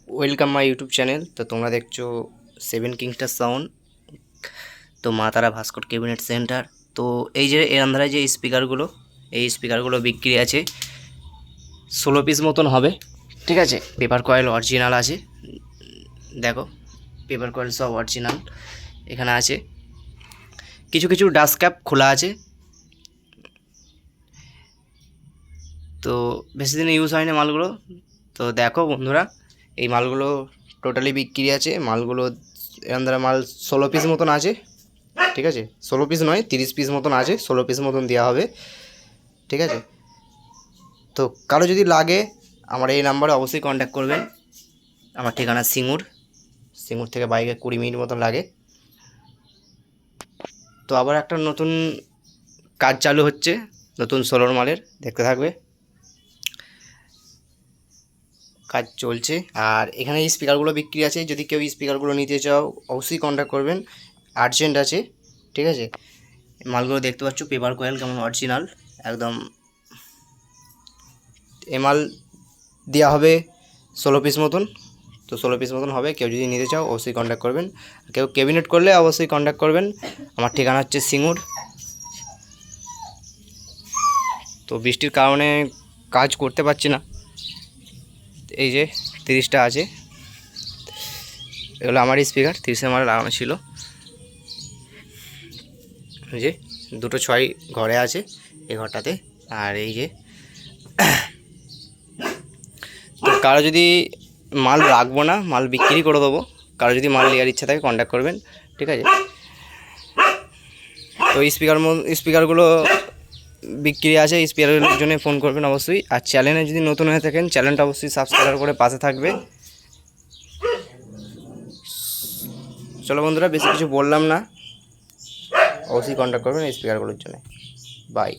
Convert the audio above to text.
Welcome my YouTube channel. তো তোমরা দেখছো সেভেন কিংস্টার সাউন্ড, তো মা তারা ভাস্কর ক্যাবিনেট সেন্টার। তো এই যে এর আন্ধারে যে স্পিকারগুলো, এই স্পিকারগুলো বিক্রি আছে 16 পিস মতন হবে, ঠিক আছে। পেপার কয়েল অরিজিনাল আছে, দেখো পেপার কয়েল সব অরিজিনাল এখানে আছে। কিছু কিছু ডাস্ট ক্যাপ খোলা আছে, তো বেশি দিন ইউজ হয় না মালগুলো। তো দেখো বন্ধুরা, এই মালগুলো টোটালি বিক্রি আছে। মালগুলো এর মাল 16 পিস মতন আছে, ঠিক আছে। 16 পিস নয়, 30 পিস মতন আছে, 16 পিস মতন দেওয়া হবে, ঠিক আছে। তো কারো যদি লাগে আমার এই নাম্বারে অবশ্যই কন্ট্যাক্ট করবেন। আমার ঠিকানা সিঙ্গুর থেকে বাইকে 20 মিনিট মতন লাগে। তো আবার একটা নতুন কাজ চালু হচ্ছে, নতুন সোলার মালের, দেখতে থাকবে, কাজ চলছে। আর এখানে এই স্পিকারগুলো বিক্রি আছে, যদি কেউ স্পিকারগুলো নিতে চাও অবশ্যই কন্ট্যাক্ট করবেন, আর্জেন্ট আছে, ঠিক আছে। মালগুলো দেখতে পাচ্ছ, পেপার কয়েল কেমন অরিজিনাল একদম। এ মাল দেওয়া হবে 16 পিস মতন, তো 16 পিস মতন হবে। কেউ যদি নিতে চাও অবশ্যই কন্ট্যাক্ট করবেন। কেউ ক্যাবিনেট করলে অবশ্যই কন্ট্যাক্ট করবেন। আমার ঠিকানা হচ্ছে সিঙ্গুর। তো বৃষ্টির কারণে কাজ করতে পারছি না। এই যে 30টা আছে, এগুলো আমারই স্পিকার, 30 আমার লাগানো ছিল। এই যে 2টো 6 ঘরে আছে, এই ঘরটাতে। আর এই যে তো কারো যদি মাল রাখবো না, মাল বিক্রি করে দেবো। কারো যদি মাল নেওয়ার ইচ্ছা থাকে কন্ট্যাক্ট করবেন, ঠিক আছে। তো স্পিকারগুলো বিক্রি আছে, স্পিকারের জন্য ফোন করবেন অবশ্যই। আর চ্যানেলে যদি নতুন হয়ে থাকেন চ্যানেলটা অবশ্যই সাবস্ক্রাইব করে পাশে থাকবে। চলো বন্ধুরা, বেশি কিছু বললাম না, অবশ্যই কন্ট্যাক্ট করবেন স্পিকারগুলোর জন্য। বাই।